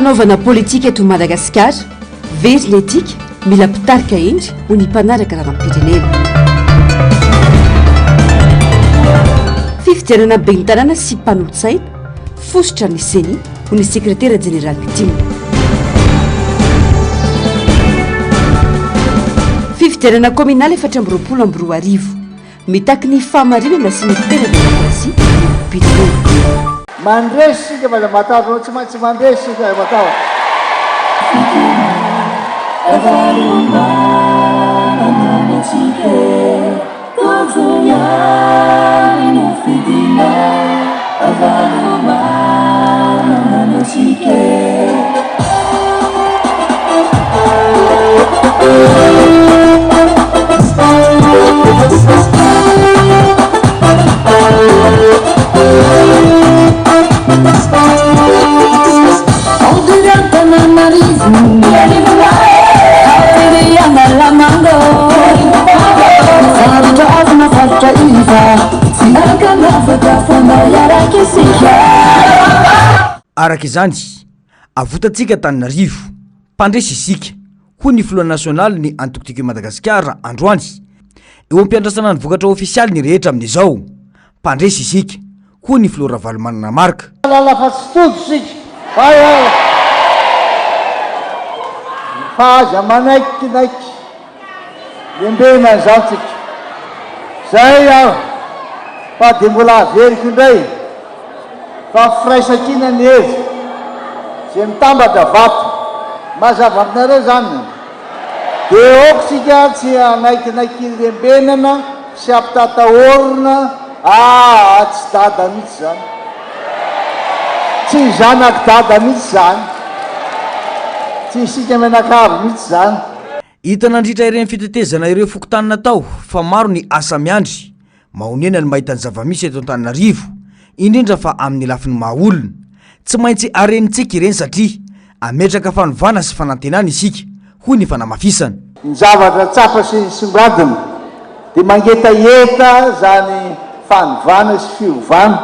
fanaovana politika eto Madagasikara very letika mila pitarika endry ho ny mpanaraka raharam-pirenena. Fifidianana be ny tanàna sy mpanolotsaina fosotra ny seni ho ny sekretera jeneraly Pitima. Fifidianana kominaly 420 mitaky ny fahamarinana sy ny tena demokrasia ny pirenena. Mandresika mala matavy tsy maintsy mandresika matavy. Araka izany avotantsika Tananarivo mpandresy isika ho ny filoha nasionaly ny antokotiko Madagasikara androany eo ampiandrasana ny vokatra ofisialy ny rehetra amin'izao mpandresy isika ho ny filoha Ravalomanana Marka. Faza manaikinaiky lembena zao tsika zay aho fa de mbola averiko indray fa firaisakina ny ezy zay mitambatra vato mazava aminareo zany de okotsika tsy anaikinaiky lembenana sy ampitataorona tsy dada mihitsy zany tsy zanaky dada mihitsy zany tsy isika menakavy mihitsy zany. Hita nandritra ireny fitetezana ireo fokotanina tao fa maro ny asa miandry mahonena ny mahita ny zavamisy eto Antananarivo indrindra fa amin'ny lafiny mahaolona tsy maintsy arenitsika ireny satria ametraka fanovana sy fanantenana isika ho ny fanamafisana. Ny zavatra tsafa sy songadina de mangetaheta zany fanovana sy fiovana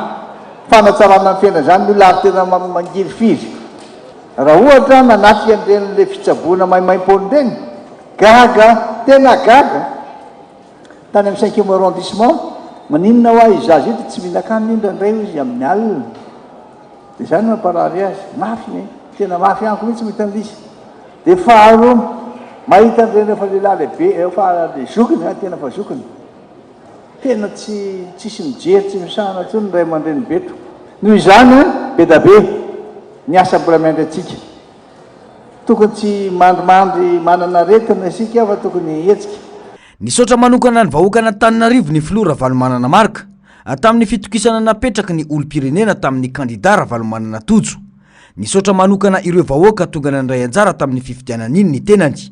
fanatsarana ny fiaina zany no lavy tena mangiry firy. Raha ohatra manafika an'ireny le fitsaboana maimaimpony reny gaga tena gaga tany amin'ny 5e arrondissement maninona hoa izazy ito tsy mihinan-kanina indrandray izy amin'ny alina de zany mamparary azy mafy ne tena mafy anko mihitsy mitan'lisy de faharoa mahita an'ireny efa lehilahy lehibe efa le zokiny tena fa zokiny tena tsisy mijery tsy misahana tsony ray aman-dreny beto noho izany be da be ny asa mbola miandry atsika tokony tsy mandrimandry manana aretina isika fa tokony hetsika. Nisaotra manokana ny vahoakana Tananarivo ny filoha Ravalomanana Marka tamin'ny fitokisana napetraky ny olom-pirenena tamin'ny kandida Ravalomanana Tojo. Nisaotra manokana ireo vahoaka tonga nandray anjara tamin'ny fifidianana iny ny tenany.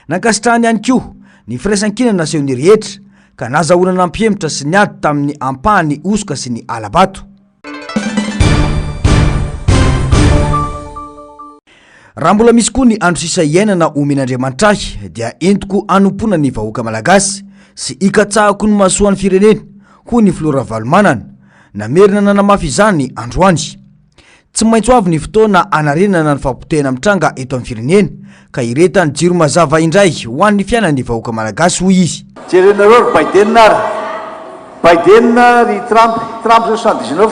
Nankasitrahany ihany koa ny firaisan-kina naseho ny rehetra ka nazahoana nampihemitra sy niady tamin'ny ampahany osoka sy ny alabato. Raha mbola misy koa ny andro sisa iainana omen'Andriamanitra dia entiko anompona ny vahoaka malagasy sy ikatsahako ny mahasoan'ny firenena ho ny filoha Ravalomanana namerina nanamafy izany androany. Tsy maintsy avy ny fotoana anarenana ny fampotehana mitranga eto amin'ny firenena ka ireta ny jiro mazava indray ho an'ny fiainan'ny vahoaka malagasy hoy izy. Jerenareo Biden ry Trump 79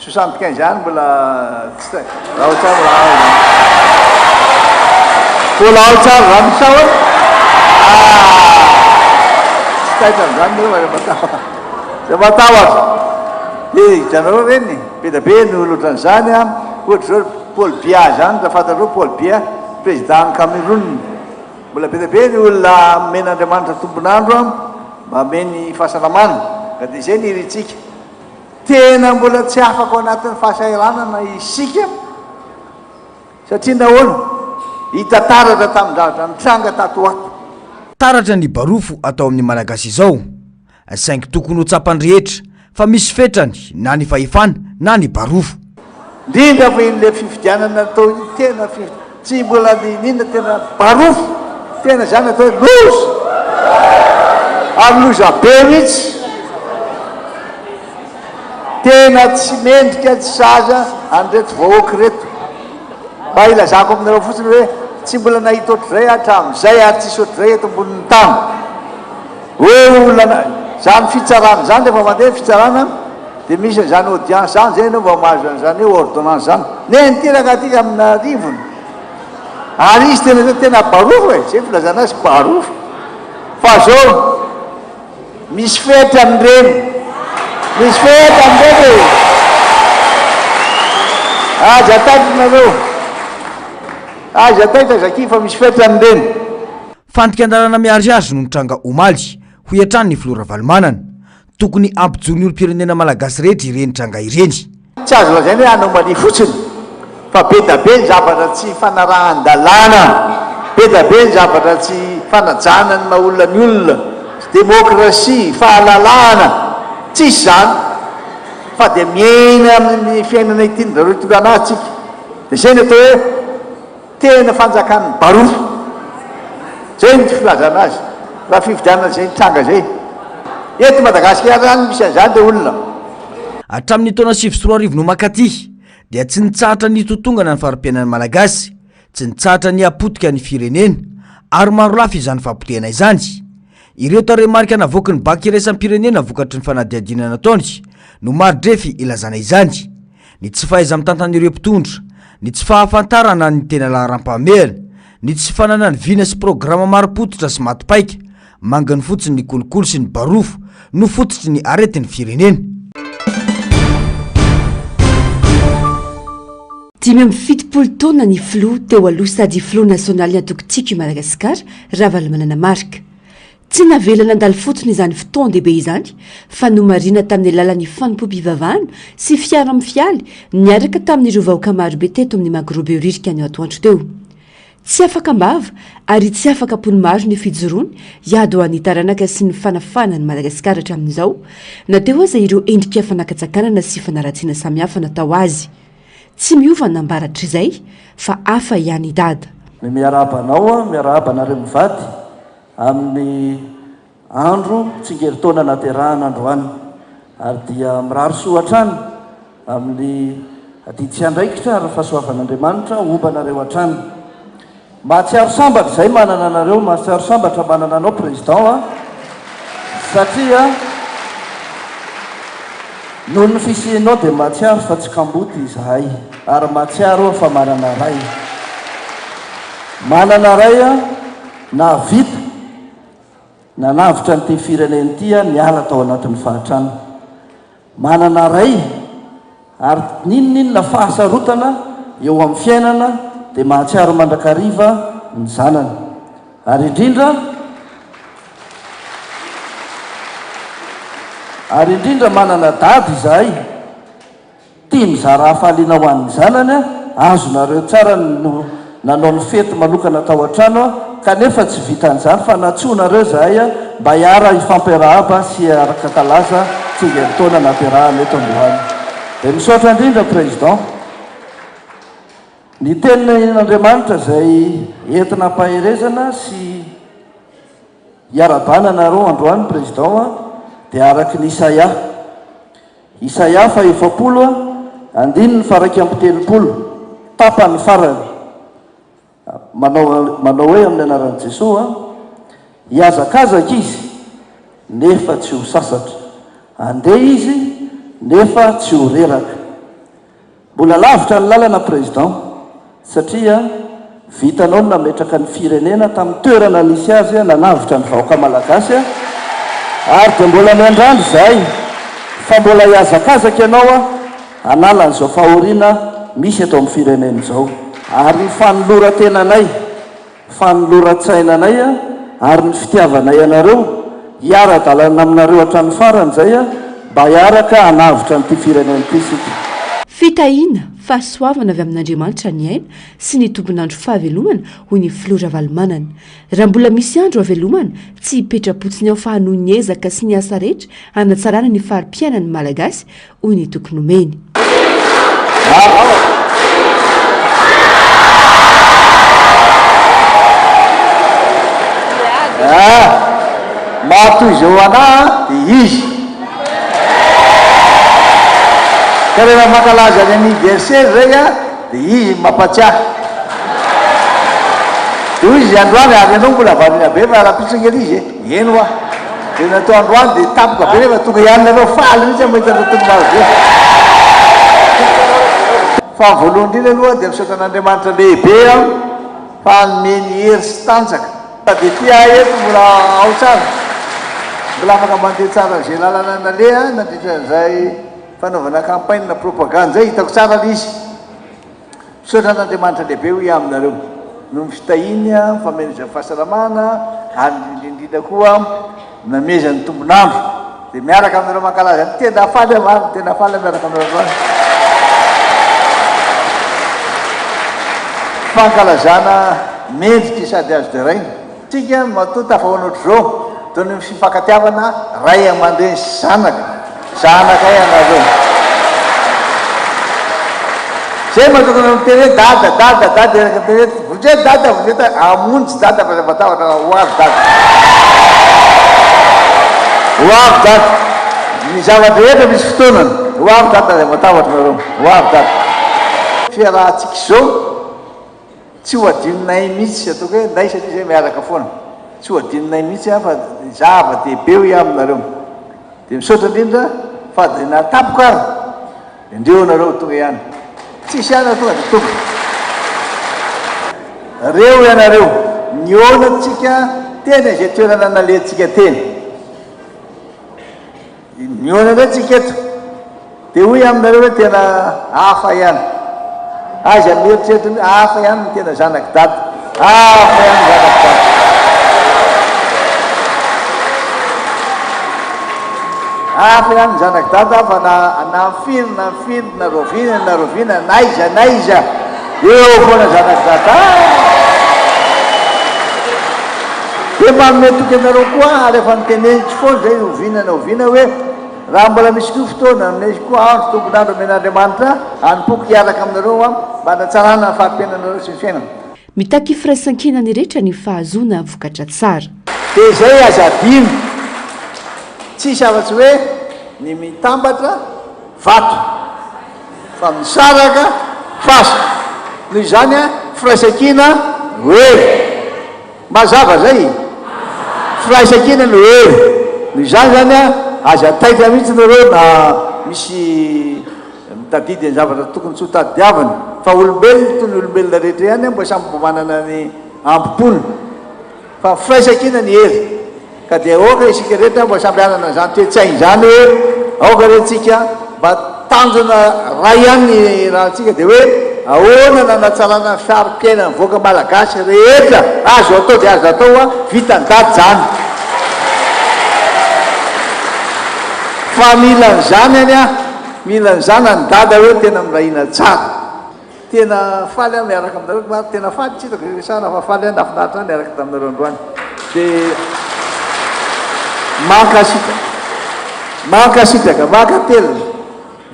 75 zany mbola raha tsara mbola ao tsara raha misao tsy taitra amin'izany zay matahotra hitanareo reny be da be ny oloatran'izany ohatra zao Paul Biya zany raha fantareo Paul Biya président Cameroun mbola be da be ny olona men'Andriamanitra tombonandro mba meny fahasalamana ka de zay ny iritsika tena mbola tsy afako anatin'ny fahasahiranana isika satria nahoana hita taratra tamin-dratra nitranga tato ato. Taratra ny barofo atao amin'ny malagasy izao saingy tokony ho tsapany rehetra fa misy fetrany na ny fahefana na ny barofo. Indrindra fa in'le fifidianana atao tena tsy mbola ninona tena barofo tena zany atao loza amin'ny loza be mihitsy tena tsy mendrika tsy saza andreto vahoaka reto mba ilazako aminareo fotsiny hoe tsy mbola nahita ohatrazay hatramin'izay ary tsisy ohatrazay eto ambonin'ny tany hoe olana zany fitsarana zany rehefa mandeha fitsarana dia misy zany audience zany zay nao mba mahazo an'izany hoe ordonnance zany neniteraka atika amina rivony ary izy tena barofo e zay filazana azy barofo fa zao misy fety amin'ireny misy fety amin'ireny aza taitrinareo aza taitra zaki fa misy fety amin'ireny fantika andalana miariazy no nitranga omaly ho iantrany ny filora valomanana tokony ampijony olo-pirenena malagasy rehetra ireny tranga ireny tsy azo lazainy hoe anomaly fotsiny fa be da be ny zavatra tsy fanarahan-dalàna be da be ny zavatra tsy fanajana ny maolona ny olona demokrasia fahalalahana tsisy zany fa dia miaina amin'ny fiainana itindrareo tokana tsika dia zay ny atao hoe tena fanjakan'ny barofo zay ny filazana azy raha fividianana zay tranga zay eto Madagasikara any misy an'izany dia olona hatramin'ny taona 2023 no makaty dia tsy nitsahatra ny totongana ny farim-piainan'ny malagasy tsy nitsahatra ny apotika ny firenena ary maro lafy izany fampotehana izany ireo taremarika navoaky ny baky iraisam-pirenena vokatry ny fanadihadinana nataony no maridrefy ilazana izany ny tsy fahaiza mitantan'ireo mpitondra ny tsy fahafantarana ny tena laharam-pahameana ny tsy fanana ny vina sy programa maropototra sy matipaika mangany fotsiny ny kolokolo sy ny barofo no fototry ny aretin'ny firenena 7 taona ny filoha teo aloha sady filoha nasionaly antokitsika i Madagasikara Ravalomanana Marika tsy navelana andalo fotsiny izany fotoan-dehibe izany fa nomarina tamin'ny alalan'ny fanompo-pivavahana sy fiara amin'ny fialy niaraka tamin'ireo vahoaka marobe teto amin'ny magrobeoririka ny atoandro teo tsy afaka mbava ary tsy afaka pony maro ny fijoroany iady ho an'ny taranaka sy ny fanafana ny Madagasikara hatramin'izao nateo aza ireo endrika fanakatsakanana sy fanaratsiana samihafa natao azy tsy miova nambaratra izay fa afa ihany dada ny miarabanao miarabanareo mivady amin'ny andro tsingeritaona naterahana androany ary dia mirary soatrany amin'ny aditsy andraikitra ary fahasoavan'Andriamanitra ombanareo hatrany mahatsiaro sambatra izay manana anareo mahatsiaro sambatra manana anao président satria noho ny fisianao dia mahatsiaro fa tsy kamboty izahay ary mahatsiaro fa manana ray na vita nanavitra nyty fireneny tya niala tao anatin'ny fahatrana manana ray ary ninoninona fahasarotana eo amin'ny fiainana dia mahatsiaro mandrakariva ny zanany ary indrindra manana dady izahay tia mizara hafaliana ho an'ny zanany azonareo tsara no nanao ny fety manokana tao an-trano kanefa tsy vitan'izany fa natsonareo zahay mba hiara ifampiarahaba sy araka kalaza tsingeritaona naterahana eto Androany dia misaotra indrindra président ny tenin'Andriamanitra izay entina hampaherezana sy hiarabananareo androany président dia araky ny Isaia fa 4 faraiky amby 3 tapany farany manao hoe amin'ny anaran'i Jesosy hiazakazaka izy nefa tsy ho sasatra andeha izy nefa tsy ho reraka mbola lavitra ny lalana président satria vitanao nametraka ny firenena tamin'ny toerana nisy azy nanavitra ny vahoaka malagasy ary dia mbola miandrandry zahay fa mbola hiazakazaka ianao analan'izao fahoriana misy eto amin'ny firenena izao ary ny fanoloran-tenanay fanoloran-tsainanay ary ny fitiavanay anareo hiara-dalana aminareo hatrany farany zay mba hiaraka hanavitra nyty firenena ity sika fitahiana fahasoavana avy amin'Andriamanitra ny aina sy ny tompon'andro fahavelomana ho ny filoha Ravalomanana raha mbola misy andro havelomana tsy hipetrapotsiny ao fa hanohy ny ezaka sy ny asa rehetra hanatsarana ny farim-piainan'ny malagasy hoy ny tokony omeny mahatoy izao ana dia izy ka rehefa mankalaza ny anniversaire zay dia izy mampatsiahy io izy androany ary anao mbola valina be fa raha-pitsongely izy eno a de natao androany de tapoka be rehefa tonga ianonareo faly mihitsy mahita anao tonga maro be fa voalohany indrindra aloha de misaotra an'Andriamanitra lehibe aho fa nomeny hery sy tanjaka de tia eto mbola ao tsara mbola afaka mandeha tsara zay lalana nalea nandritra zay fanaovana campagne na propagande zay hitako tsara l'izy misaotra an'Andriamanitra lehibe ho iaminareo no fitahiny fameneza fahasalamana ary indrindrindra koa namezan'ny tombonandro de miaraka aminareo mankalaza ny tena faly amary tena faly miaraka aminareo any fankalazana mendriky sady azo de rainy tsika matoa tafahoana ohatry zao toy ny fifankatiavana ray aman-dreny sy zanaka ianareo zay matokana miteny hoe dada eraka teny hoe vondre dada amonjy dada fa matahotra hoavy dada ny zavatra rehetra misy fotoanany hoavy dada zay matahotra nareo hoavy dada fiarahantsika zao tsy ho adininay mihitsy ataoko hoe nday satria zay miaraka foana tsy ho adininay mihitsy fa zava-dehibe ho iaminareo de misaotra indrindra fa de natapoka ary indreo nareo tonga ihany tsisy ihany tonga de tonga reo ianareo niona tsika tena zay toerana nalentsika teny niona ndray tsika eto de hoy aminareo hoe tena hafa ihany aza mieritreritry hafa ihany ny tena zanaky dada hafa ihany zanaky dada hafa ihany zanaky dada fa nafiry narovina naiza eo foana zanaky dada de mametoky anareo koa rehefa nitenenitsy foana zay ovina hoe raha mbola misy ko fotoana misy koa andro tombonandro amen'Andriamanitra anompoky hiaraka aminareo mba natsarana ny fahampiainanareo sy ny fiainana mitaky firaisan-kinany rehetra ny fahazoana vokatra tsara de zay azadiny tsisy afa-tsy hoe ny mitambatra vato fa misaraka fasa noho izany firaisan-kina noery mazava zay firaisan-kina noery noho izany zany aza taitra mihitsy nareo na misy mitadidy ny zavatra tokony tsy ho tadiavany fa olombelona toy ny olombelona rehetra ihany mba samby mbo manana ny ampopolony fa firaisan-kina ny hery ka de aoka isika rehetra mba samby anana zany toetsainy zany hoe aoka rehtsika mba tanjona ray ihany raha tsika de hoe ahoana nanatsarana fiarom-piaina nyvoaka malagasy rehetra azo atao de azo atao vitany dady zany fa milan'zany any dada hoe tena mirahina tsara tena faly any miaraka aminareo tena faly tsy hitako resana fa faly any nafinaritra any miaraka taminareo androany de mankasitraka mankatelina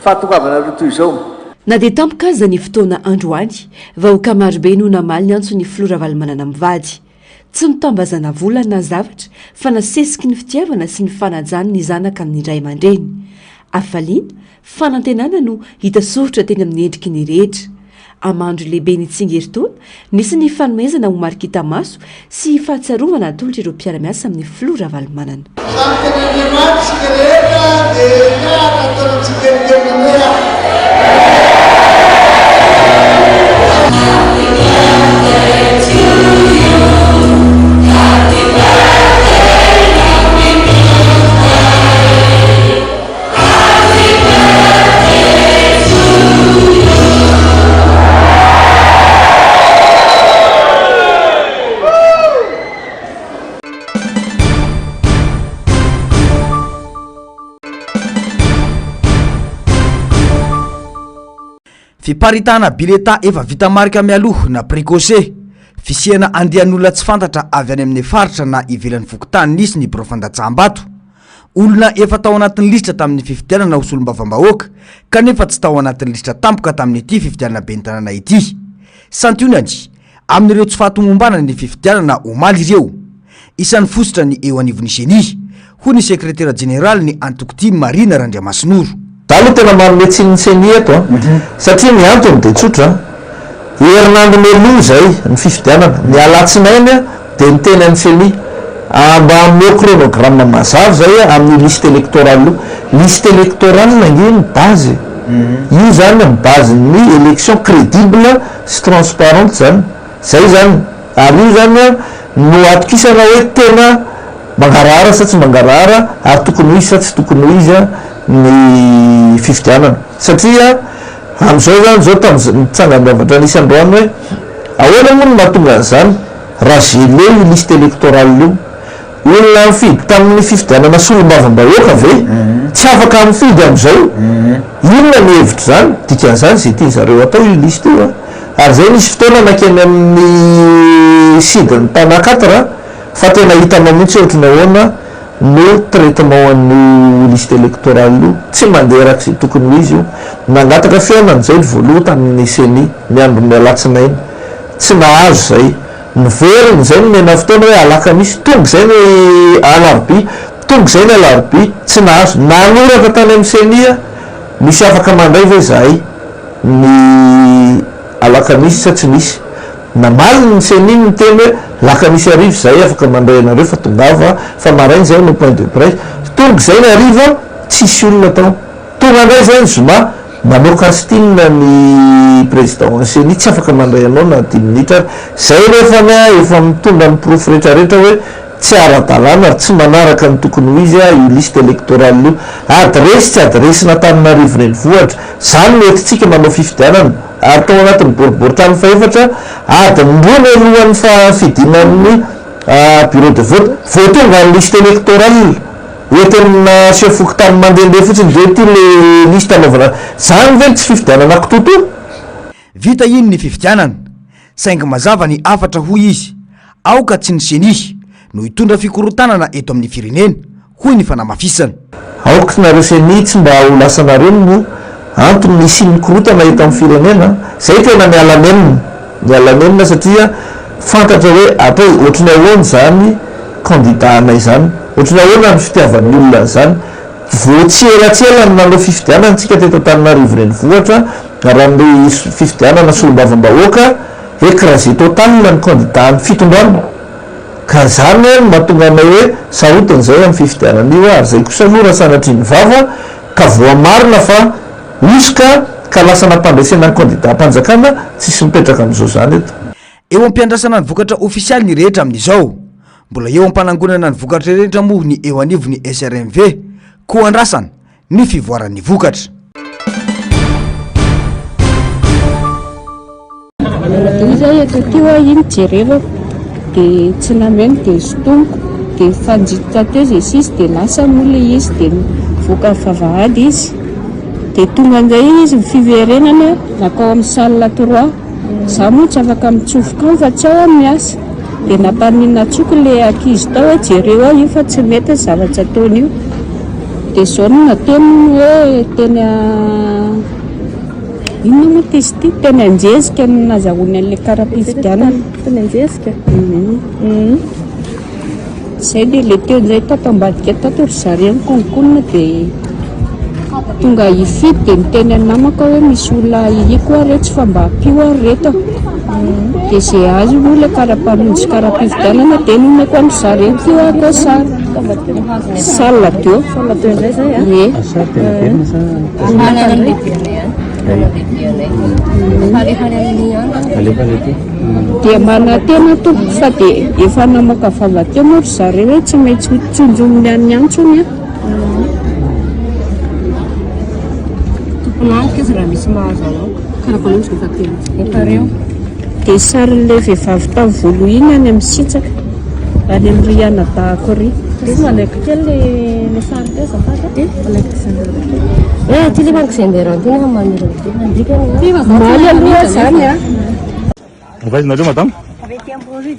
fahatokavana toy izao na dia tampoka aza ny fotoana androany vahoaka marobe no namaly ny antso ny filora valimanana mivady tsy mitambazana vola na zavatra fa nasesiky ny fitiavana sy ny fanajany ny zanaka amin'ny indray aman-dreny afaliana fanantenana no hita sorotra teny amin'ny endriky ny rehetra amandro lehibe ny tsingeritoana nisy ny fanomezana ho marikita maso sy fahatsarovana atolotra ireo mpiara-miasa amin'ny filora valimanana fiparitana bileta efa vita marika mialoha na précocé fisiana andehan'olona tsy fantatra avy any amin'ny faritra na ivelan'ny vokotany nisy ny birofandatsaham-bato olona efa tao anatin'ny lisitra tamin'ny fifidianana hosolom-bavambahoaka kanefa tsy tao anatin'ny lisitra tampoka tamin'ny ity fifidianana be ny tanàna ity santionany amin'ireo tsy fahatomombana ny fifidianana omaly ireo isan'ny fosotra ny eo anivon'ny génie ho ny sekretera général ny antokoti Marina Randriamasinoro aloha tena manome tsiny ny seni eto satria ny antony de tsotra herinandro meloa zay ny fifidianana ny alatsinainy a de ny teny any seni mba amin'io chronogramme mazava zay a amin'ny liste électorale liste électorale nge ny base io zany ny base ny élection crédible sy transparente zany zay zany ary io zany no atokisana hoe tena mangarahara sa tsy mangarahara ary tokony ho izy sa tsy tokony ho izy ny fifidianana satria am'izao zany zao tamitsangam-biavatra nisy-androany hoe ahoana moa no mahatonga an'izany raha gelé io liste électorale io olona mifidy tamin'ny fifidianana solombavam-bahoaka ve tsy afaka mifidy am'izao inona ny hevitra zany dikan'izany zay tia zareo atao io liste io ary zay nisy fotoana nakeny amin'ny sidiny tana 4 fa tena hitanao mihitsy ohatrany ahoana no traitement an'io liste électorale io tsy mandeha raka zay tokony ho izy io nangataka fiainany zay voaloha tamin'ny seni miandro ny alatsinainy tsy nahazo zay niveriny zay ny mena fotoana hoe alakamisy tonga zay ny alarbi tonga zay ny alarbi tsy nahazo nanoraka tany amin'ny senia misy afaka mandray ve zahay ny alakamisy sa tsy misy namaliny ny seni ny teny hoe lakamisy arivo zay afaka mandray anareo fa tongava fa marainy zay no point de presse tonga zay ny ariva tsisy olona tao tonga andray zay ny zoma nanao castina ny président seni tsy afaka mandray anao na 10 minitra zay rehefa efa mitondra ny profo rehetrarehetra hoe tsy ara-dalàna ary tsy manaraka ny tokony ho izy io liste électorale io adresy tsy adresina taninarivo reny vohatra zany metitsika manao fifidianana ary tao anatin'ny boribory-trano faefatra adiny roa ny alohan'ny fafidinan'ny bureau de vote voatonga ny liste électorale oetenina sefoky tany mandehandeha fotsiny de ty le liste anaovana zany ve tsy fifidianana akitoto vita iny ny fifidianana saingy mazava ny afatra hoy izy aoka tsy ny seni no hitondra fikorotanana eto amin'ny firenena hoy ny fanamafisana aoka nareo seni tsy mba ho lasanareo no antony ny siny mikorotana eto amin'ny firenena zay tena mialamenina satria fantatra hoe atao ohatrany ahoany zany candidat anay zany ohatrany ahoana ny fitiavan'ny olona zany voatsielatsielany nanao fifidianantsika teto taninarivo reny vohatra raha ny fifidianana solombavam-bahoaka écrasé total ny candidat ny fitondrano ka zany mahatonga anay hoe sarotiny zay amin'ny fifidianan'io ary zay kosa aloha raha sanatriny vava ka voamarina fa osika ka lasa nampandraisana ny candidat mpanjakana tsisy mipetraka am'izao zany eto eo am-piandrasana ny vokatra ofisialy ny rehetra amin'izao mbola eo am-panangonana ny vokatra rehetra moa ny eo anivony SRMV ko andrasana ny fivoaran'ny vokatra zay eto tio iny jerevako de tsy nameno de sotoniko de fanjitra teo zay sisy de lasa mola izy de voaka vavahady izy de tonga an'izay izy fiverenana nakao amin'ny salle 3 za moa tsy afaka mitsofoka fa tsy ao amin'ny asa de nampanina tsoky le ankizy tao hoe jereo ao io fa tsy mety zavatra ataony io de zao no nateny hoe teny inona moa testy teny anjezika no nazahoany an'le karapifidianana teny anjezika zay de le teo nzay tato ambadika tato ry zareny konkonina de tonga ifidy de miteny anamako hoe misy olona iiko are tsy fa mba apio areto de zay azy moa le karapamonjy karapifidianana de nomeko any zareny tio atao sara sala teo ndray zay de manatena tompo fa de efa namaka vavateo moa ry zareo hoe tsy maintsy tsonjominy any antsony de sarin'le vehivavy tamin'ny volo iny any amin'ny sitsaka any amin'ny riana dahako ry maly aloha zany a Vazinareo madame?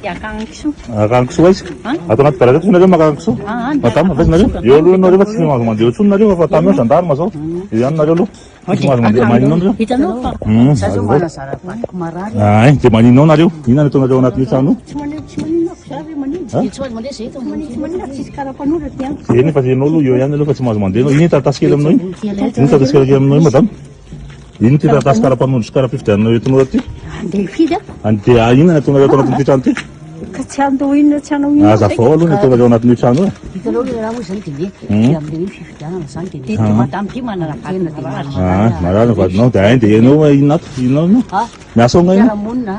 Akagny kisoa izy. Atao anaty garazy nareo makagny kisoa. Madame, vazinareo? Eo aloha nareo fa tsy mahazo mandeha otsony nareo fa taminao gendarme zao. Io ihany nareo aloha. Tsy mahazo mandeha maninao nareo. Hitanao fa zaza manazara valiko marary. Ay, de maninao nareo. Ina ny ataonareo anatin'io trano io? Tsy maninao zavy manino. Tsy mahazo mandeha zay tsy maninao tsisy karapanora ty any. Zay nefa zenao aloha eo ihany aloha fa tsy mahazo mandeha. Iny taratasy kely aminao iny? Iny taratasy kely aminao iny madame? Iny ty taratasy karapanondro sy karapifidiananao etinao aty? andeha hifidy Andeha inona tonga atao anatin'ity trano ty? ka tsy andao inona tsy anao inona Azafao aloha ny tonga atao anatin'io trano io. hitanao le raha moa zany de mety am'le hoe fifidianana zany de madamty manana-tena de Marana vadinao dia ain dia ianao inona ato? Inona no? Miasa ao nga ina? fiarahamonina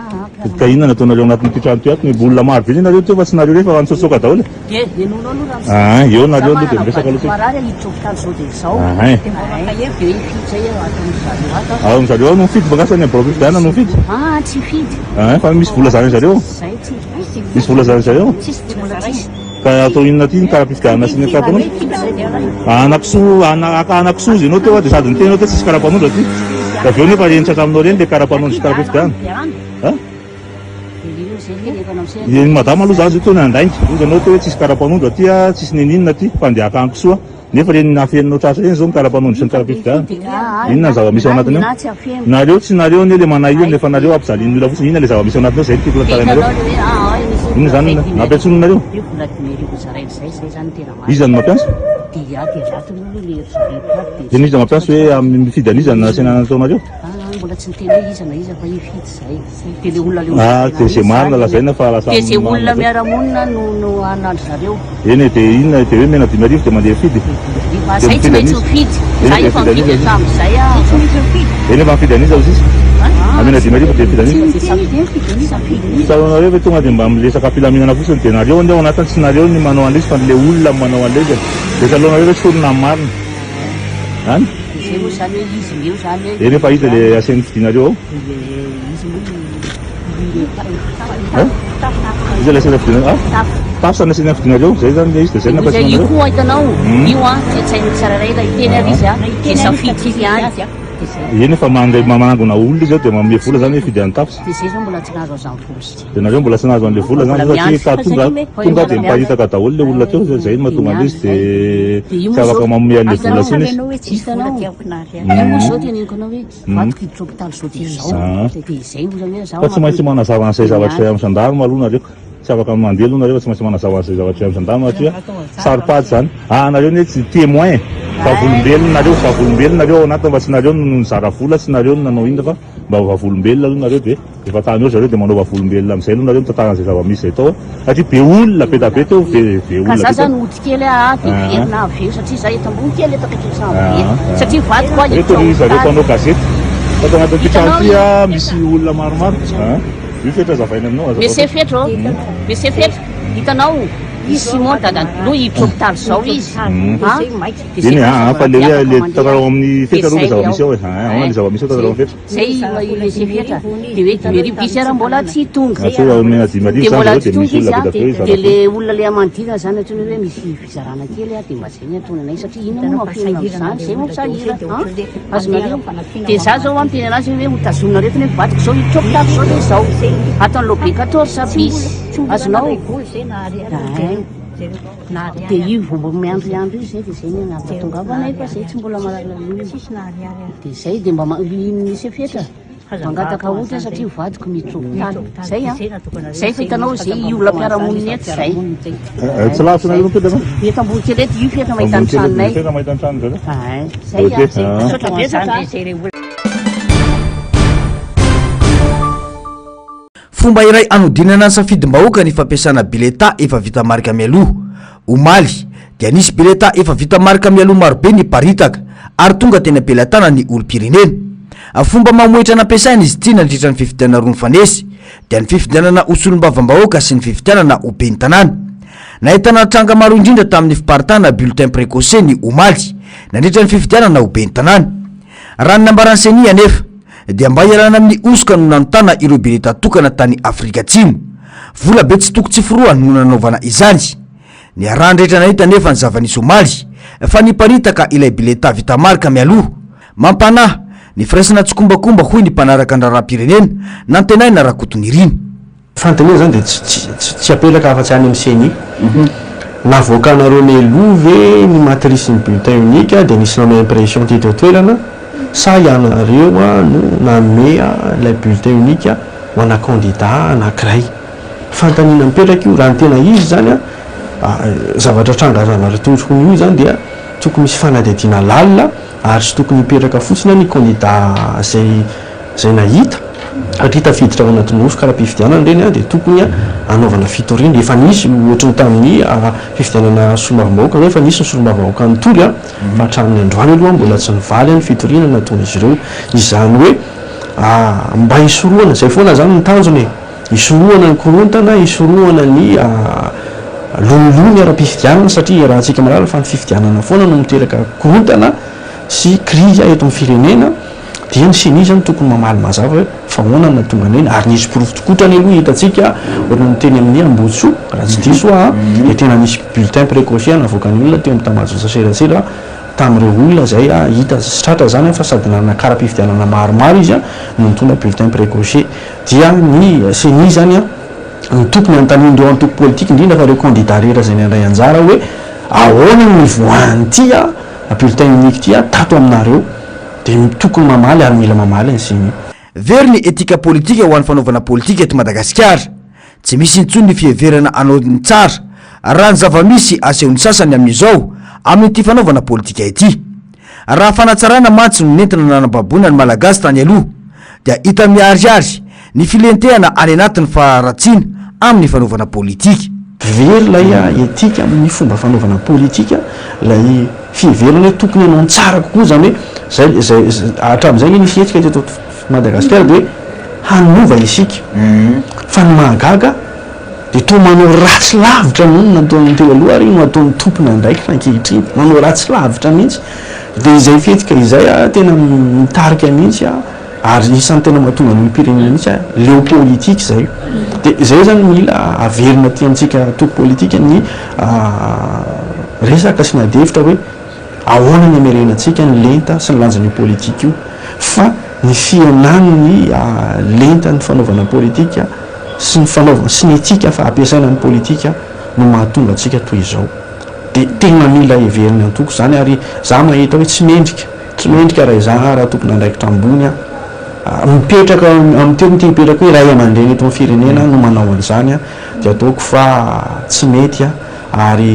Ka inona ataonareo anatin'ity trano ty ato? Ny olona maro be nareo ty fa tsy nareo rehefa antsotsoka daholo. de enonao aloha Eo nareo aloha dia miresaka aloha ty. marary hitropitany zao de zao Ahay. de fitsay ataon'zareo ato Ao zareo no mifidy baka ny brofidiana no mifidy. tsy fidy Fa misy vola zany zareo. zay tsy Misy vola zany zareo. tsisy tsy mbola tsisy Ka atao inona ty ny karapifidiana sy ny karapanondro? Anakisoa izy ianao teo dia sady ny tenao teo tsisy karapanondro aty. Da aveo nefa reny tratraminao reny le karapanondro sy karapifidiana. Ny madama aloha zany zao teo ny andaingy. Izy anao teo hoe tsisy karapanondro aty tsisy ninina aty fa andeha akanko soa. Nefa reny nafeninao tratra reny zao ny karapanondro sy ny karapifidiana. Inona ny zava-misy ao anatiny eo? Nareo tsy nareo ne le manahy io nefa nareo ampizalin'ny olona fotsiny inona le zava-misy ao anatiny eo zay ny tiako latarainareo. Inona zany nampiatsoninareo? Iza no mampiasa? Dia iza mampiasa hoe amin'ny mifidy an'izany na asena nataonareo? mbola tsy niteny hoe iza na iza fa hifidy zay de le olona dia zay marina lazaina fa lasa de zay olona miaramonina no anandro zareo eny dia inona dia hoe mena 5,000 dia mandeha fidy zay tsy maintsy mifidy za efa mifidy hatramin'izay eny efa mifidy an'iza izy amena 5,000 dia mifidy an'iza saronareo hoe tonga dia mba milesaka filaminana fotsiny dia nareo ny ao anatiny tsy nareo ny manao an'lezy fa le olona manao an'lezy dia salonareo hoe tsy tolona marina any zay moa zany hoe izy meo zany eny efa izy le asen'ny fidinareo ao izy le asena fidinareo tafo sana asena fidinareo zay zany le izy dia zay zay nampasinareo io koa hitanao io tsy tsainy tsararay la hiteny ary izy de safidy izy any eny efa manangona olona izy ao dia manome vola zany hoe fidy any tafo de zay zao mbola tsy nahazo azany vola dia nareo mbola tsy nahazo an'le vola zany satria ka tonga dia miparitaka daholo le olona teo zay mahatonga an'izy dia tsy afaka manome an'le vola siny izy hitanao zao teneniko anao hoe vatoko hiditropitaly zao de zao de zay moa zany hoe fa zao tsy maintsy manazava an'izay zavatra amin'ny sandarma aloha nareo tsy afaka mandeha aloha nareo fa tsy maintsy manazava an'izay zavatra amin'ny sandarma satria saripady zany nareo ne tsy témoin vavolombelonareo vavolombelonareo ao anatiny fa tsy nareo no nizara vola tsy nareo no nanao inona fa mba vavolombelona aloha nareo dia efa tany eo zareo dia manao vavolombelona amin'izay aloha nareo mitantara an'izay zava-misy zay tao satria be olona be da be teo be ka olona za zany ody kely de verina aveo satria za eto ambony kely etaka kely savery satria vaty koa reto zareo mpanao gazety fa tao anatin'ity trano ty misy olona maromaro io fetra zavaina aminao mese fetra mese fetra hitanao izy Simon dada no hiditropitaly zao izy eny fa le tantarao amin'ny fetra aloha le zava-misy ao aona le zava-misy ao tantarao amin'ny fetra zay mese fetra de hoe dimeripisy ara mbola tsy tonga atao mena 10,000 de mbola tsy zareo dia tonga misy olona be da izy de le olona le amanodina zany ohatrany hoe misy fizarana kely de mba zay ny atonanay satria ino no afenina am'izany zay moa sahira azonareo de za zao amteny anazy hoe mitazonareo teny hoe vatiko zao hiditropitaly zao de zao atao lobe 14 bis azonao de io vomba miandroandro io zay de zay ny anatongavanay fa zay tsy mbola malalaliny de zay de mba misy fetra mangataka ohatra satria vadiko mitropitaly zay fa hitanao zay olona mpiaramoniny eto zay tsy lavitra nareo fetra eto ambony kely eto io fetra mahita ny tranonay fetra mahita ny trano zay fomba iray anodinana ny safidim-bahoaka ny fampiasana bileta efa vita marika mialoha omaly dia nisy bileta efa vita marika mialoha marobe ny paritaka ary tonga teny ampelatana ny olom-pirenena fomba mamoetra nampiasaina izy ity nandritra ny fifidianana roa ny fanesy dia ny fifidianana osolom-bavambahoaka sy ny fifidianana ho ben'ny tanàna nahitana tranga maro indrindra tamin'ny fiparitana bulletin précoce ny omaly nandritra ny fifidianana ho ben'ny tanàna raha ny nambarany senia nefa dia mba ialana amin'ny osoka no nanotana ireo bileta tokana tany Afrika Atsimo vola be tsy toko tsy firoany no nanaovana izany ny arandrehetra nahita nefa ny zava-nisy omaly fa niparitaka ilay bileta vita marika mialoha mampanahy ny firaisana tsokombakomba hoy ny mpanaraka ny raharam-pirenena nantenaina Rakotonirina fantania zany dia tsy apelaka afa-tsy any amin'ny seni navoakanareo ny love ny matrice ny bulletin unique dia nisy nanao impression teto toerana sa ianareo no namea lay bulletin unique ho ana candidat anankiray fantanina mipetraka io raha ny tena izy zany zavatra trangaranareo tokony io zany dia tokony misy fanadihadiana lalina ary tsy tokony mipetraka fotsiny ny candidat zay nahita satria tafiditra ao anaty nosy karaha mpifidianana reny a dia tokony anaovana fitoriana efa nisy ohatrany tamin'ny fifidianana solombavam-bahoaka efa nisy ny solombavam-bahoaka nytory a fa hatramin'ny androany aloha mbola tsy nivaly any fitoriana nataon'izy ireo izany hoe mba hisoroana zay foana zany ny tanjony hisoroana ny korontana hisoroana ny lolony ara-pifidianana satria raha antsika malala fa ny fifidianana foana no miteraka korontana sy krizy eto amin'ny firenena dia ny sinizany tokony mamaly mazava hoe fa hoana na tonga neny ary nisy porofotokotrany aloha hitantsika ohatrany teny amin'ny ambotso raha tsy diso dia tena nisy bulletin précoce navoakany olona teo amin'ny tambazotra serasera tamin'ireo olona zay hita tratra zany fa sady nanakara-pifidianana maromaro izy no mitondra bulletin précoce dia ny seni zany ny tokony antanindreo antoko politique indrindra fa reo candidat rera zay ny andray anjara hoe ahoana ny voanyty bulletin unique ty tato aminareo dia tokony mamaly ary mila mamaly ny seny very ny etika politika ho an'ny fanaovana politika eto Madagasikara tsy misy intsony ny fiheverana anaodiny tsara raha ny zava-misy asehon'ny sasany amin'izao amin'ity fanaovana politika ity raha fanatsarana mantsy no nentina nanam-baboina ny malagasy tany aloha dia hita miariary ny filentehana any anatin'ny faratsiana amin'ny fanaovana politika very lay etika amin'ny fomba fanaovana politika lay fiheverana hoe tokony anao tsara kokoa zany hoe zay hatramin'izay ny fihetsika teto Madagasikara dia hanova isika fa ny mahagaga dia toa manao ratsy lavitra nono nataony teo aloha ary no ataon'ny tompony andraiky ankehitriny manao ratsy lavitra mihitsy dia izay fihetsika izay tena mitarika mihitsy ary isan'ny tena mahatonga ny pirenena mihitsy leo politika zay dia zay zany mila averina ty amintsika toko politika ny resaka sy nadevitra hoe ahoana ny amerenantsika ny lenta sy ny lanjan'io politika io fa ny fianany lenta ny fanaovana politika sy ny fanaovana sy ny etika fa ampiasaina ny politika no mahatonga antsika toy izao dia tena mila heverina antoko zany ary za mahita hoe tsy mendrika raha iza raha tokony andraikitra ambony mipetraka am'teo mity mipetraka hoe ray aman-dreny eto amin'ny firenena no manao an'izany dia ataoko fa tsy mety ary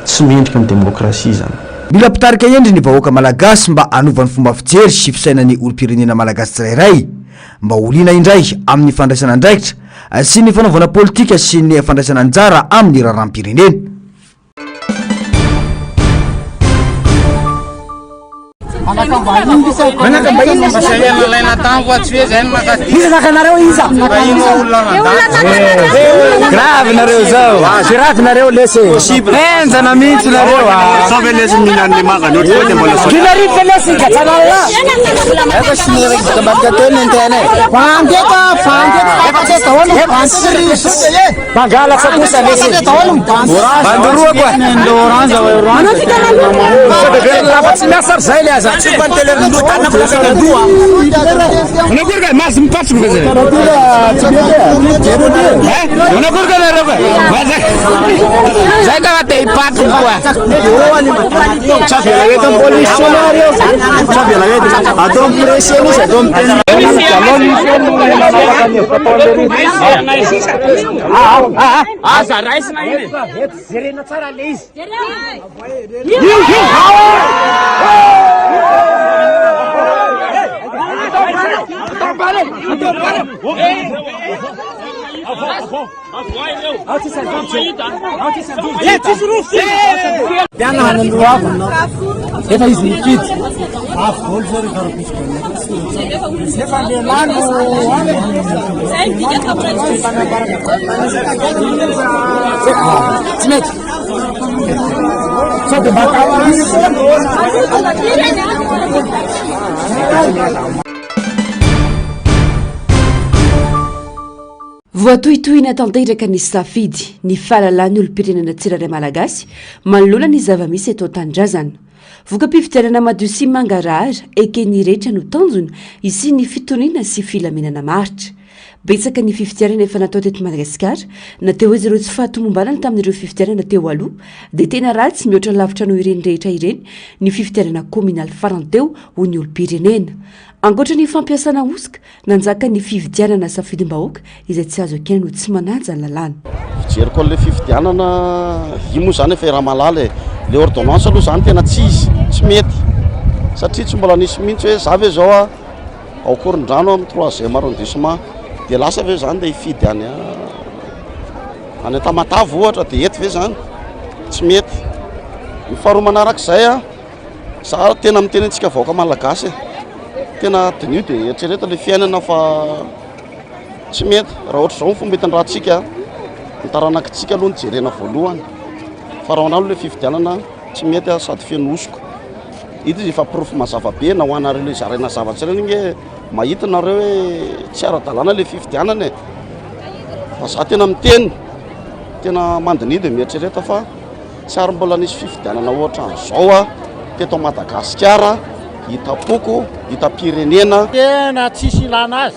tsy mendrika ny demokrasia zany mila mpitarika endry ny vahoaka malagasy mba anovan'ny fomba fijery sy fisainany olo-pirenena malagasy tsirairay mba olina indray amin'ny fandraisana andraikitra sy ny fanaovana politika sy ny fandraisana anjara amin'ny raharam-pirenena grave nareo zao siraty nareo lesy enjana mihitsy nareo save lesy minan'ny magany ohatry mbola kinarify lesy gatsanala eko siniraitabadika teny antene fandeka mangalatsy kosa lesy bandoroa koa lafa tsy miasa ry zay le aza tsy unakurka mas mpatsu kaze unakurka na roba zaka wate ipatsu kwa chapi la yeto polisionario chapi la yeto atom presionis atom asa rais na ile serena tsara leis voatohitohina tanteraka ny safidy ny fahalalany olo-pirenena tsirairay malagasy manolona ny zava-misy eto an-tandrazana voka-pifidianana madio sy mangarahara ekeny rehetra no tanjona isy ny fitonina sy filamenana maritra betsaka ny fifidianana efa natao teto Madagasikara nateo hoe zareo tsy fahatomombanana tamin'ireo fifidianana teo aloha dia tena ratsy mihoatra lavitra no ireny rehetra ireny ny fifidianana communal faranteo ho ny olo-pirenena ankoatra ny fampiasana osika nanjaka ny fifidianana safidim-bahoaka izay tsy azo akena no tsy manaja ny lalàna fijeriko an'le fifidianana imo zany efa raha malala le ordonnance aloha zany tena tsy mety satria tsy mbola nisy mihitsy hoe zavy zao ao koron-drano amin'ny troisième arrondissement dia lasa ve zany dia hifidy any Tamatavy ohatra dia eto ve zany tsy mety. Ny faharoa manarak'izay a za tena miteny antsika vahoaka malagasy tena tenio dia eritrereto le fiainana fa tsy mety raha ohatra zao ny fomba hitandrahantsika ny taranakitsika aloha ny jerena voalohany fa raha analo le fifidianana tsy mety sady fenosoka hita izy efa profy mazava be na ho anareo le zaraina zavatsy ireny nge mahita nareo hoe tsy ara-dalàna le fifidianana e. Fa za tena miteny tena mandini dia mieritrereta fa tsy ary mbola nisy fifidianana ohatra an'izao a teto Madagasikara hitapoko hitam-pirenena tena tsisy ilana azy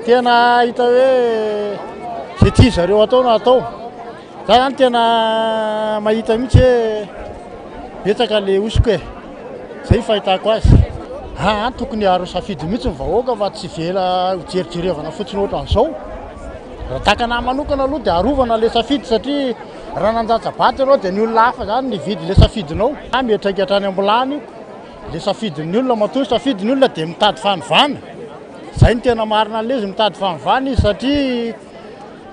tena hita hoe zay tia zareo atao no atao. Za zany tena mahita mihitsy hoe betsaka le osiko e zay fahitako azy tokony aro safidy mihitsy ny vahoaka fa tsy vela jerijerevana fotsiny ohatra an'izao. Raha takana manokana aloha dia arovana le safidy satria raha nanjatsabaty ianao dia ny olona hafa zany nividy le safidinao. Mietraika hatrany ambolany io le safidin'ny olona matoa safidin'ny olona dia mitady fanovana. Zay ny tena marina an'le izy mitady fanovana izy satria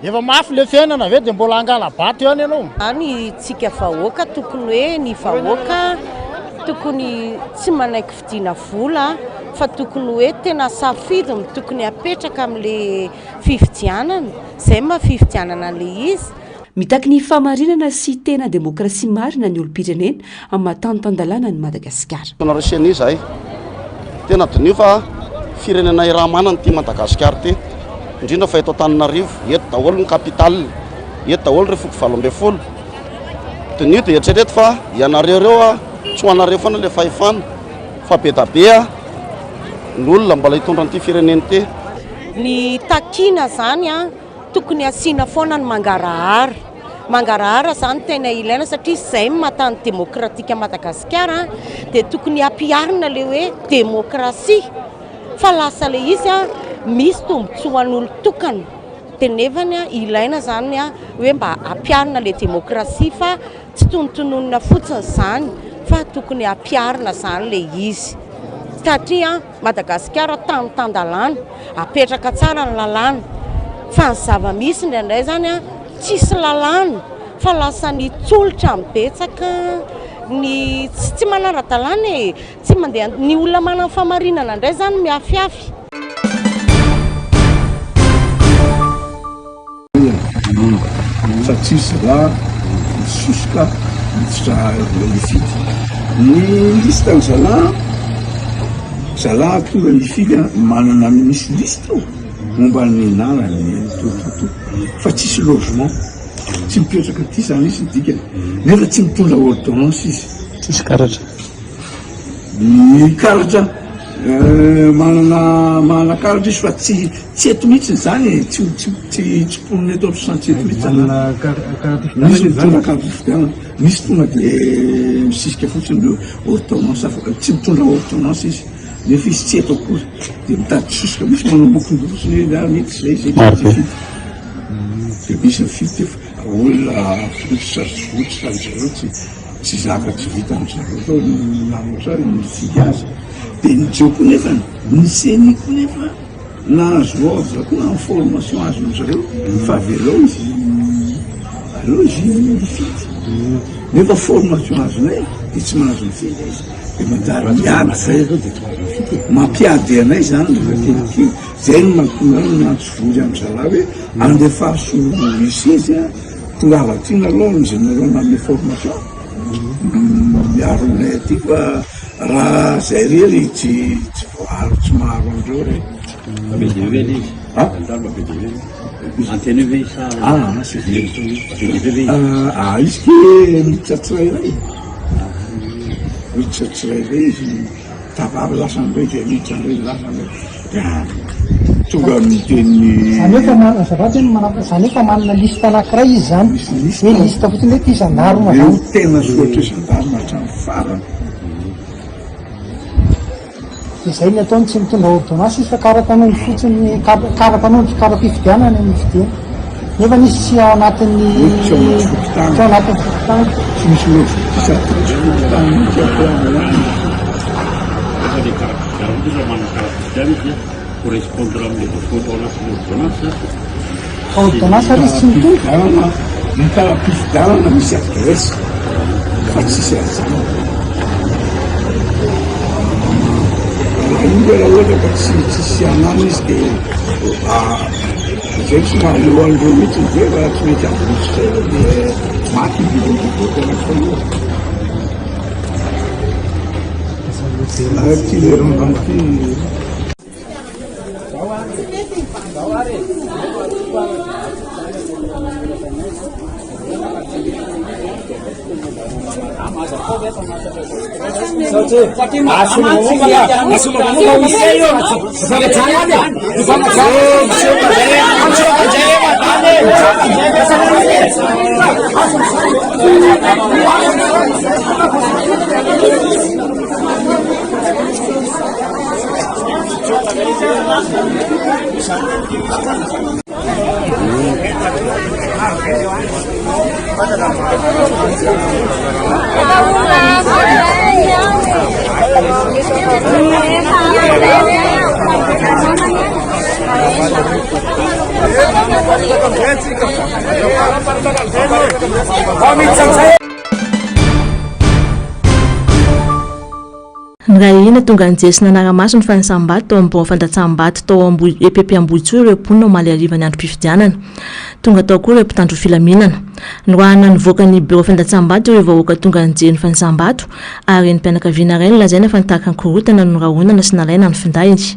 efa mafy le fiainana ve dia mbola angala baty eo any ianao. Any tsika vahoaka tokony hoe ny vahoaka tokony tsy manaiky fidiana vola fa tokony hoe tena safidy tokony apetraka amin'le fifidianana zay mahafifidianana le izy. Mitaky ny famarinana sy tena demokrasia marina ny olom-pirenena amin'ny mahatanotandalàna ny Madagasikara. Nareo izahay tena dinio fa firenena iraha manana ty Madagasikara ty indrindra fa eto Antananarivo eto daholo ny kapitaly eto daholo ry foko 12 dinio dia eritrereto fa ianareo reo a tsy ho anareo foana le fahefana fa be da be a ny olona mbola hitondra an'ity firenena ty. Ny takina zany a tokony asiana foana ny mangarahara zany tena ilaina satria zay mahatany demokratika Madagasikara dia tokony ampiarina le hoe demokrasia fa lasa le izy a misy tombotsoa an'olo tokana dia nefany a ilaina zany a hoe mba ampiarina le demokrasia fa tsy tonotononina fotsiny zany fa tokony ampiarina zany le izy satria Madagasikara tandalàna apetraka tsara ny lalàna fa ny zava-misy indraindray zany a tsisy lalàna fa lasa ny tsolotra mibetsaka ny tsy manara-dalàna e tsy mandeha ny olona manana famarinana indray zany miafiafy. Fa tsisy raha misosoka miditra mifidy ny lista ny zala tonga mifidy manana misy lista momba ny anarany toto fa tsisy logement tsy mipetraka ty zany izy dikany nefa tsy mitondra ordonnance izy tsisy karatra ny karatra manana karatra izy fa tsy eto mihitsy zany tsy poniny eto am'san tsy eto mihitsy misy mitondra karatra fidianana misy tonga de misisika fotsiny le ordonnance afaka tsy mitondra ordonnance izy nefa izy tsy eto akory dia mitady sosoka misy manamokony fotsiny hoe mety zay dia misy mifidy olona fototra zareo tsy zaka tsy vita am'zareo zao namotra mifidy azy dia nijoko nefa niseniko nefa nahazo ordre koa en formation azo zareo fa avelao izy aleo izy mifidy nefa formation azonay dia tsy mahazo mifidy izy dia manjary miady zay mampiady anay zany kelikely zay no natsovory am'zala hoe andefaso misy izy a tonga avatrina aloha ny général manome formation miaro aminay aty fa raha zay rery tsy voaro tsy maharo andreo re izy ke mitsatsirairay mitsatsirairay izy tavary lasa ndray dia mitsandray lasa ndray tonga miteny zanefa manana lista anankiray izy zany hoe lista fotsiny hoe ty zandarona zany tena soatra zandarona hatrany farany dia zay ny ataony tsy mitondra ordonnance izy fa karatanondro fotsiny karatanondro kara-pifidianana ny fidiana nefa nisy tsy ao anatin'ny tsy ao anatin'ny fokotany tsy misy loa fokotany les caractères, vraiment les caractères, correspondre avec le photo ordonnance risy tsy mitombo mitara-pifidanana misy adresy fa tsisy azany io raha ohatra ka tsisy anany izy dia zay somary lohan'ireo mihitsy ny hoe raha tsy mety avotsitra dia maty ivotoanakoa ty leronanty Raha tonga nijesina naramaso ny fanisam-bato tao ambony fandatsam-bato tao EPP Ambohitsoa ireo mponina omaly ariva ny andro mpifidianana. Tonga tao koa ireo mpitandro filaminana. Noana nivoaka ny bureau fandatsam-bato ireo vahoaka tonga nijery ny fanisam-bato ary ny mpianakaviana iray nilazaina fa nitahaka ny korotana no rahonana sy nalaina ny findainy.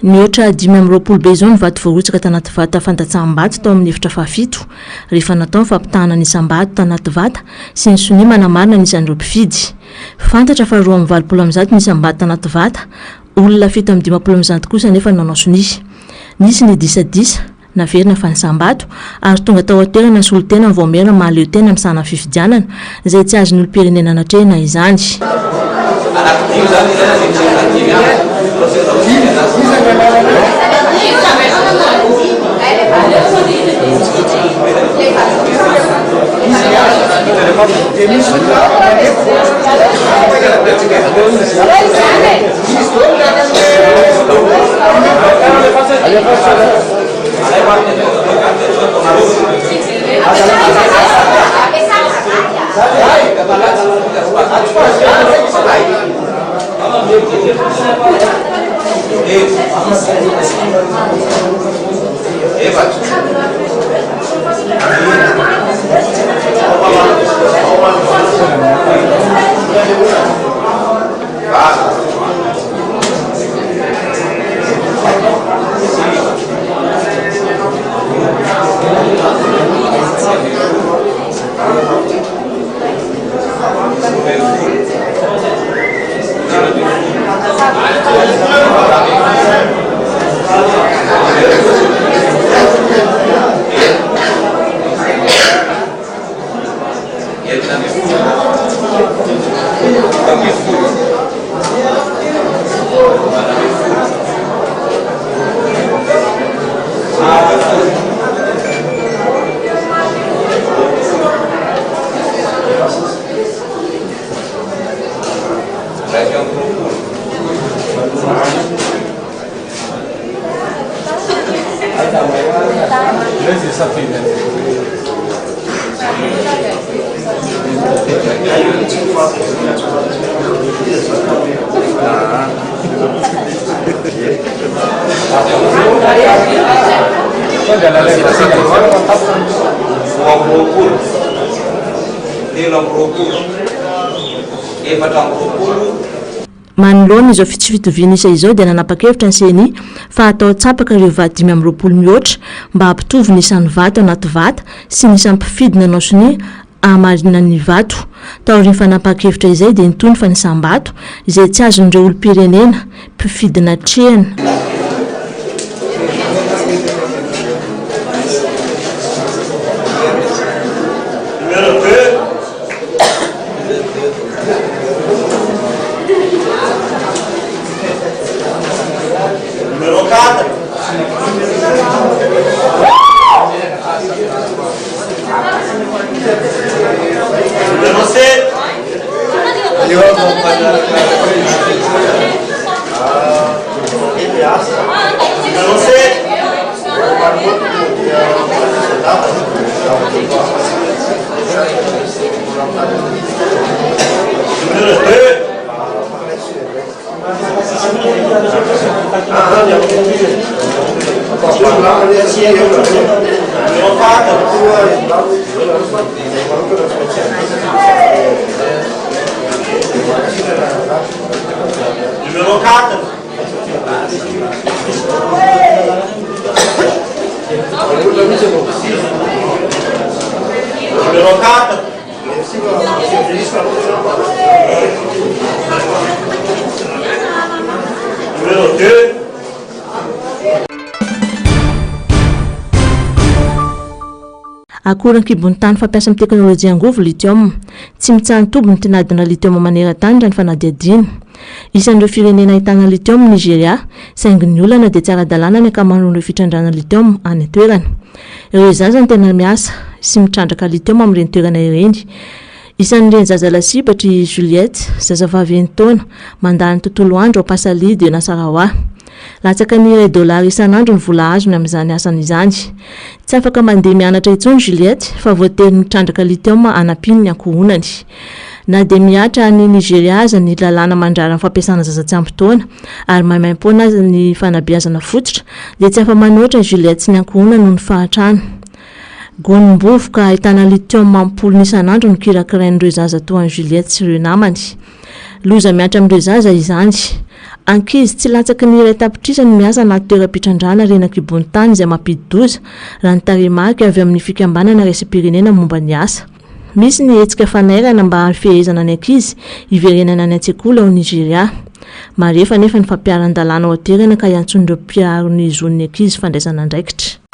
Mihoatra 5 be izao ny vato voarotsaka tanaty vata fandatsam-bato tao amin'ny efitra fahafito rehefa natao ny fampitahana ny isam-bato tanaty vata sy ny sonia manamarina nisan'ireo mpifidy. Fantatra fa 2.20 ny isam-bato tanaty vata, olona 7.50 kosa nefa nanao sonia. Nisy ny disadisa naverina fanisam-bato ary tonga tao an-toerana ny solon-tena voamerina mahaleo tena misana fifidianana izay tsy azon'ny olom-pirenena anatrehina izany. manoloana izao fitsifitoviana isa izao dia nanapa-kevitra ny seny fa atao tsapaka ireo vady 520 mihoatra mba hampitovy ny isan'ny vato anaty vata sy ny isan'ny mpifidina anao sony amarina ny vato. Taorian'ny fanapa-kevitra izay dia nitony fa ny sambato izay tsy azon'ireo olom-pirenena mpifidina trehana. Numero 4. Numero 4. Numero 2. Akoran-kibon'ny tany fampiasa amin'ny teknôlôjia angovo lithium tsy mitsahany tobo ny tinadina lithium maneran-tany raha ny fanadihadiana. Isan'ireo firenena ahitana lithium Nigeria, saingy ny olana dia tsy ara-dalàna ny ankamaroan'ireo fitrandrana lithium any an-toerana. Ireo zaza ny tena miasa sy mitrandraka lithium amin'ireny toerana ireny. Isan'ireny zaza lasibatry Juliette, zazavavy 1 taona, mandany tontolo andro ao Pasali de Nasarawa. Latsaka ny $1 isan'andro ny vola azony amin'izany asany izany. Tsy afaka mandeha mianatra intsony Juliette fa voatery mitrandraka lithium anampiny ny ankohonany. Na dia miatra ny Nigeria aza ny lalàna mandrara ny fampiasana zaza tsy ampy taona ary maimaim-poana aza ny fanabeazana fototra dia tsy afa-manoatra Juliette sy ny ankohonany noho ny fahatrano. Gonim-bovoka ahitana lithium mampolo isan'andro ny kirakirain'ireo zaza toa an'i Juliette sy ireo namany. Loza miatra amin'ireo zaza izany. Ankizy tsy latsaky ny iray tapitrisany miasa anaty toeram-pitrandrana renan-kibon'ny tany izay mampidi-doza raha ny taremarika avy amin'ny fikambanana raisam-pirenena momba ny asa. Misy ny hetsika fanairana mba fehezana ny ankizy hiverenana ny an-tsekoly ao Nigeria. Marefa nefa ny fampiaran-dalàna ao an-toerana ka iantson'ireo mpiaro ny zon'ny ankizy fandraisana andraikitra.